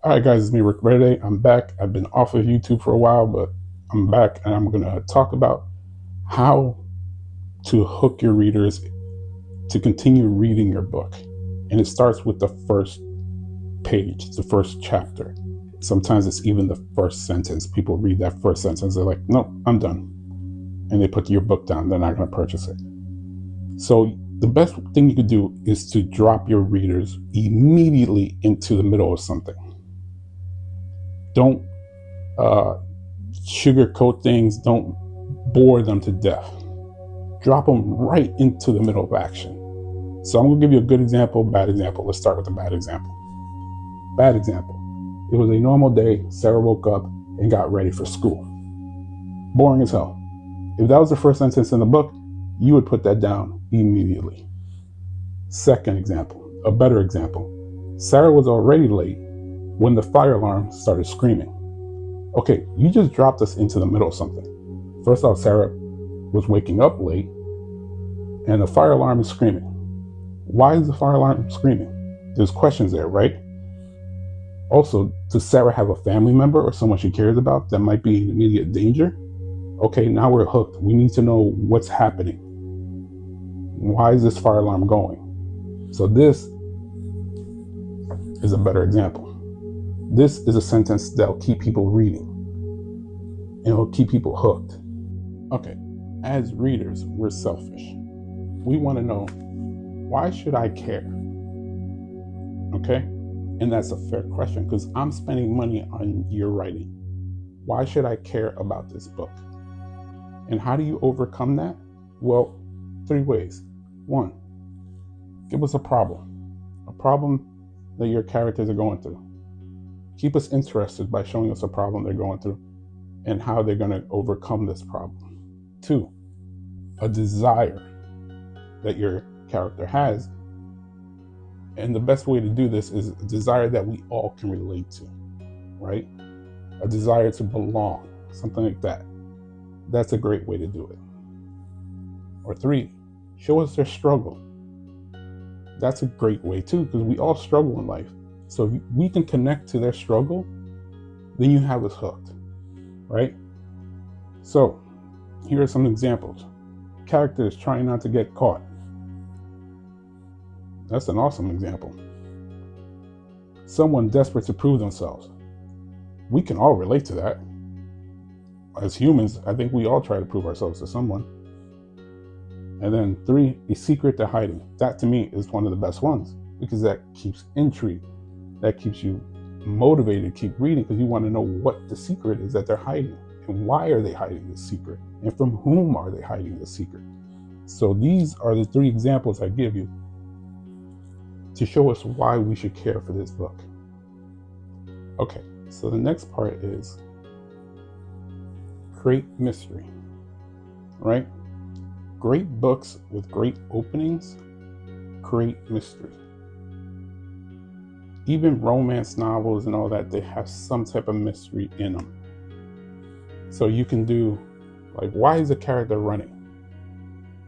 All right, guys, it's me, Rick Rede. I'm back. I've been off of YouTube for a while, but I'm back and I'm going to talk about how to hook your readers to continue reading your book. And it starts with the first page, the first chapter. Sometimes it's even the first sentence. People read that first sentence, they're like, nope, I'm done. And they put your book down, they're not going to purchase it. So, the best thing you could do is to drop your readers immediately into the middle of something. Don't uh, sugarcoat things, don't bore them to death. Drop them right into the middle of action. So I'm going to give you a good example, bad example. Let's start with the bad example. Bad example. It was a normal day. Sarah woke up and got ready for school. Boring as hell. If that was the first sentence in the book, you would put that down immediately. Second example, a better example. Sarah was already late when the fire alarm started screaming. Okay, you just dropped us into the middle of something. First off, Sarah was waking up late and the fire alarm is screaming. Why is the fire alarm screaming? There's questions there, right? Also, does Sarah have a family member or someone she cares about that might be in immediate danger? Okay, now we're hooked. We need to know what's happening. Why is this fire alarm going? So this is a better example. This is a sentence that'll keep people reading and it'll keep people hooked. Okay, as readers, we're selfish. We want to know, why should I care? Okay, and that's a fair question because I'm spending money on your writing. Why should I care about this book? And how do you overcome that? Well, three ways. One, give us a problem that your characters are going through. Keep us interested by showing us a problem they're going through and how they're going to overcome this problem. Two, a desire that your character has. And the best way to do this is a desire that we all can relate to, right? A desire to belong, something like that. That's a great way to do it. Or three, show us their struggle. That's a great way too, because we all struggle in life. So if we can connect to their struggle, then you have us hooked, right? So here are some examples. Characters trying not to get caught. That's an awesome example. Someone desperate to prove themselves. We can all relate to that. As humans, I think we all try to prove ourselves to someone. And then three, a secret they're hiding. That to me is one of the best ones because that keeps intrigue. That keeps you motivated to keep reading because you want to know what the secret is that they're hiding and why are they hiding this secret and from whom are they hiding the secret. So these are the three examples I give you to show us why we should care for this book. Okay, so the next part is create mystery, right? Great books with great openings create mystery. Even romance novels and all that, they have some type of mystery in them. So you can do, like, why is the character running?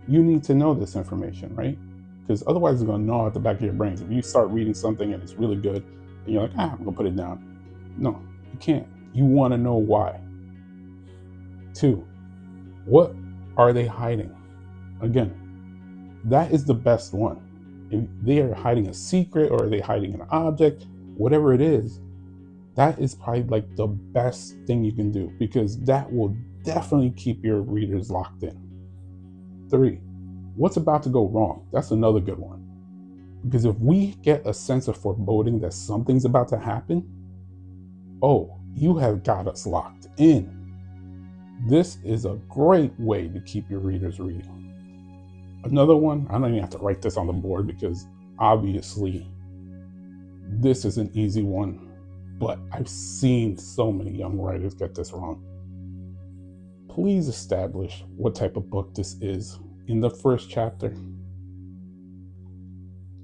You need to know this information, right? Because otherwise it's going to gnaw at the back of your brains. If you start reading something and it's really good, and you're like, I'm going to put it down. No, you can't. You want to know why. Two, what are they hiding? Again, that is the best one. If they are hiding a secret or are they hiding an object, whatever it is, that is probably like the best thing you can do because that will definitely keep your readers locked in. Three, what's about to go wrong? That's another good one. Because if we get a sense of foreboding that something's about to happen, oh, you have got us locked in. This is a great way to keep your readers reading. Another one, I don't even have to write this on the board because obviously this is an easy one, but I've seen so many young writers get this wrong. Please establish what type of book this is in the first chapter.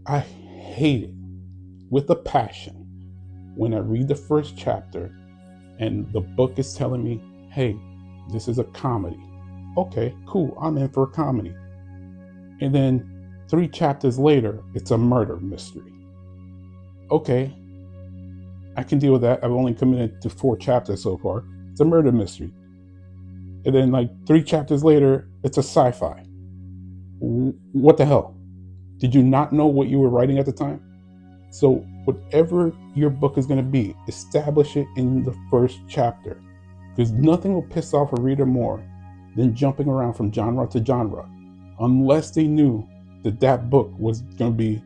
I hate it with a passion when I read the first chapter and the book is telling me, hey, this is a comedy. Okay, cool, I'm in for a comedy. And then 3 chapters later, it's a murder mystery. Okay, I can deal with that. I've only committed to 4 chapters so far. It's a murder mystery. And then like 3 chapters later, it's a sci-fi. What the hell? Did you not know what you were writing at the time? So whatever your book is going to be, establish it in the first chapter, because nothing will piss off a reader more than jumping around from genre to genre, unless they knew that that book was going to be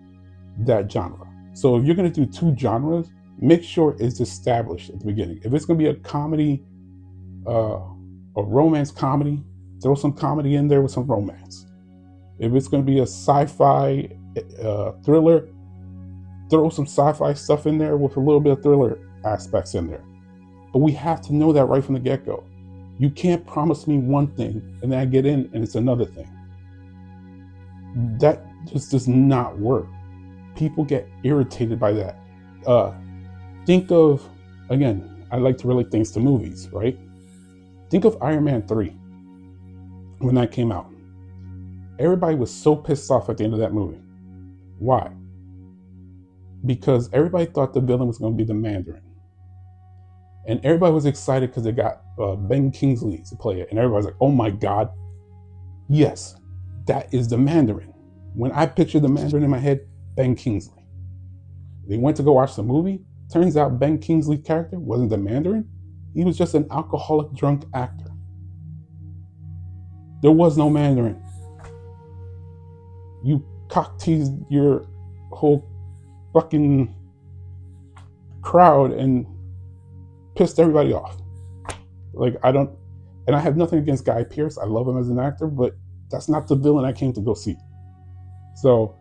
that genre. So if you're going to do 2 genres, make sure it's established at the beginning. If it's going to be a comedy, a romance comedy, throw some comedy in there with some romance. If it's going to be a sci-fi thriller, throw some sci-fi stuff in there with a little bit of thriller aspects in there. But we have to know that right from the get-go. You can't promise me one thing and then I get in and it's another thing. That just does not work. People get irritated by that. Think of, again, I like to relate things to movies, right? Think of Iron Man 3 when that came out. Everybody was so pissed off at the end of that movie. Why? Because everybody thought the villain was going to be the Mandarin. And everybody was excited because they got Ben Kingsley to play it. And everybody's like, oh my God, yes, that is the Mandarin. When I pictured the Mandarin in my head, Ben Kingsley. They went to go watch the movie. Turns out Ben Kingsley's character wasn't the Mandarin. He was just an alcoholic drunk actor. There was no Mandarin. You cock-teased your whole fucking crowd and pissed everybody off. Like, I have nothing against Guy Pearce. I love him as an actor, but that's not the villain I came to go see. So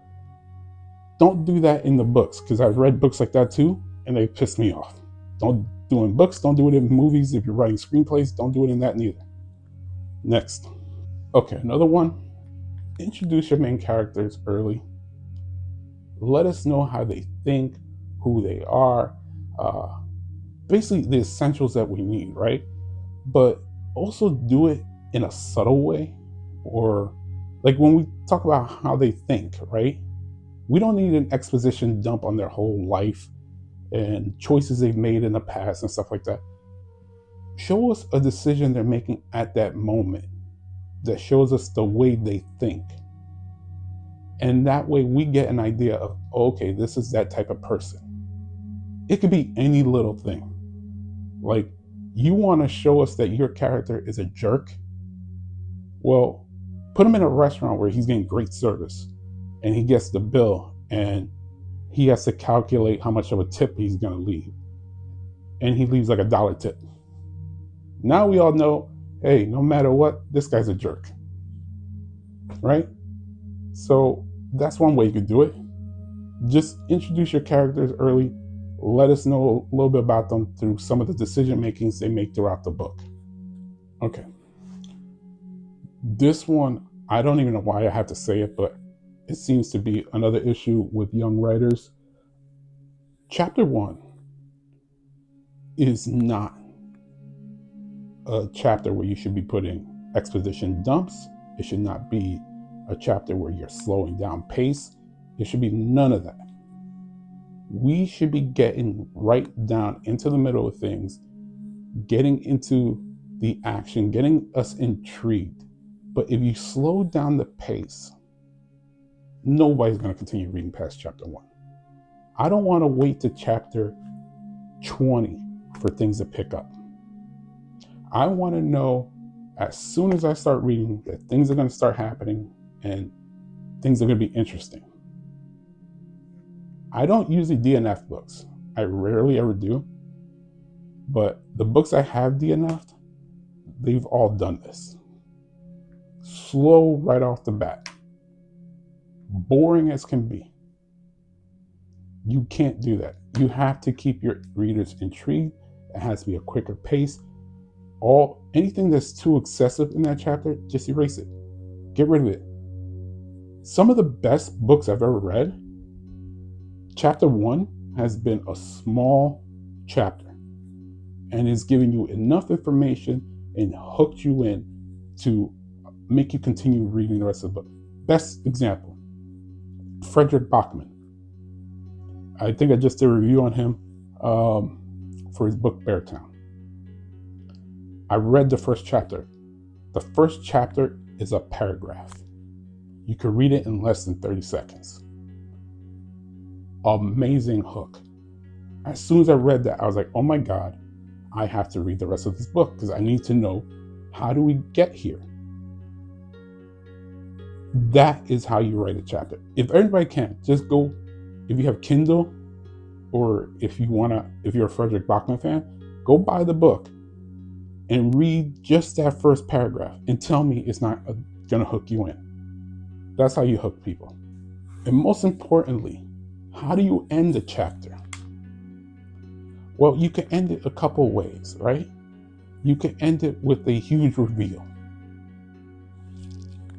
don't do that in the books, because I've read books like that too, and they piss me off. Don't do it in books, don't do it in movies. If you're writing screenplays, don't do it in that neither. Next. Okay, another one. Introduce your main characters early. Let us know how they think, who they are, basically the essentials that we need, right? But also do it in a subtle way, or like when we talk about how they think, right? We don't need an exposition dump on their whole life and choices they've made in the past and stuff like that. Show us a decision they're making at that moment that shows us the way they think. And that way we get an idea of, okay, this is that type of person. It could be any little thing. Like, you want to show us that your character is a jerk? Well, put him in a restaurant where he's getting great service and he gets the bill and he has to calculate how much of a tip he's going to leave. And he leaves like $1 tip. Now we all know, hey, no matter what, this guy's a jerk. Right? So that's one way you could do it. Just introduce your characters early. Let us know a little bit about them through some of the decision makings they make throughout the book. Okay. This one, I don't even know why I have to say it, but it seems to be another issue with young writers. Chapter 1 is not a chapter where you should be putting exposition dumps. It should not be a chapter where you're slowing down pace. It should be none of that. We should be getting right down into the middle of things, getting into the action, getting us intrigued. But if you slow down the pace, nobody's going to continue reading past chapter 1. I don't want to wait to chapter 20 for things to pick up. I want to know as soon as I start reading that things are going to start happening and things are going to be interesting. I don't usually DNF books. I rarely ever do. But the books I have DNF'd, they've all done this. Slow right off the bat. Boring as can be. You can't do that. You have to keep your readers intrigued. It has to be a quicker pace. Anything that's too excessive in that chapter, just erase it. Get rid of it. Some of the best books I've ever read, chapter 1 has been a small chapter and is giving you enough information and hooked you in to make you continue reading the rest of the book. Best example, Frederick Bachman. I think I just did a review on him. for his book Beartown. I read the first chapter. The first chapter is a paragraph. You can read it in less than 30 seconds. Amazing hook. As soon as I read that, I was like, oh my God, I have to read the rest of this book because I need to know, how do we get here? That is how you write a chapter. If everybody can, just go, if you have Kindle, or if you're a Frederick Bachman fan, go buy the book and read just that first paragraph and tell me it's not gonna hook you in. That's how you hook people. And most importantly, how do you end a chapter? Well, you can end it a couple ways, right? You can end it with a huge reveal.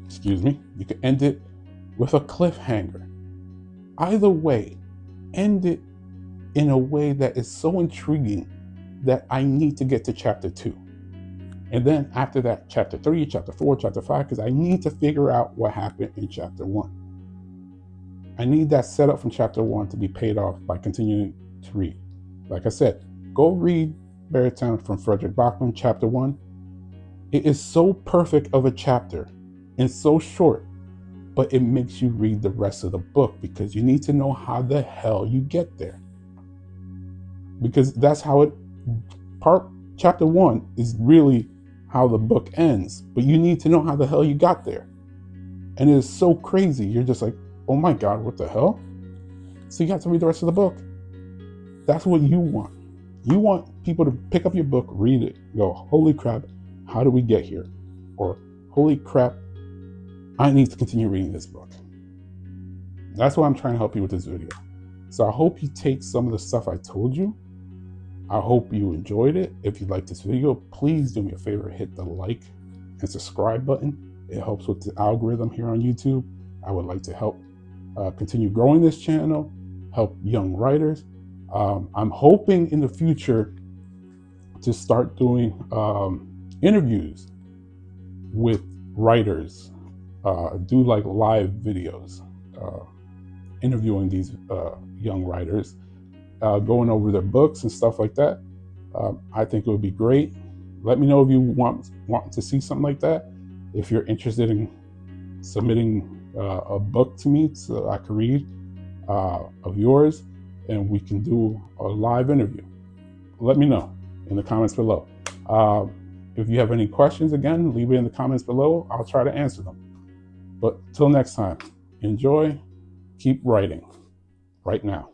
Excuse me. You can end it with a cliffhanger. Either way, end it in a way that is so intriguing that I need to get to chapter 2. And then after that, chapter 3, chapter 4, chapter 5, because I need to figure out what happened in chapter 1. I need that setup from chapter 1 to be paid off by continuing to read. Like I said, go read Beartown from Frederick Bachman, chapter 1. It is so perfect of a chapter and so short, but it makes you read the rest of the book because you need to know how the hell you get there. Because that's how chapter 1 is really how the book ends, but you need to know how the hell you got there. And it is so crazy. You're just like, oh my God, what the hell? So you have to read the rest of the book. That's what you want. You want people to pick up your book, read it, go, holy crap, how do we get here? Or holy crap, I need to continue reading this book. That's why I'm trying to help you with this video. So I hope you take some of the stuff I told you. I hope you enjoyed it. If you like this video, please do me a favor, hit the like and subscribe button. It helps with the algorithm here on YouTube. I would like to help continue growing this channel, help young writers. I'm hoping in the future to start doing interviews with writers, do like live videos, interviewing these young writers, going over their books and stuff like that. I think it would be great. Let me know if you want to see something like that. If you're interested in submitting a book to me so I can read of yours, and we can do a live interview. Let me know in the comments below. If you have any questions, again, leave it in the comments below. I'll try to answer them. But till next time, enjoy, keep writing right now.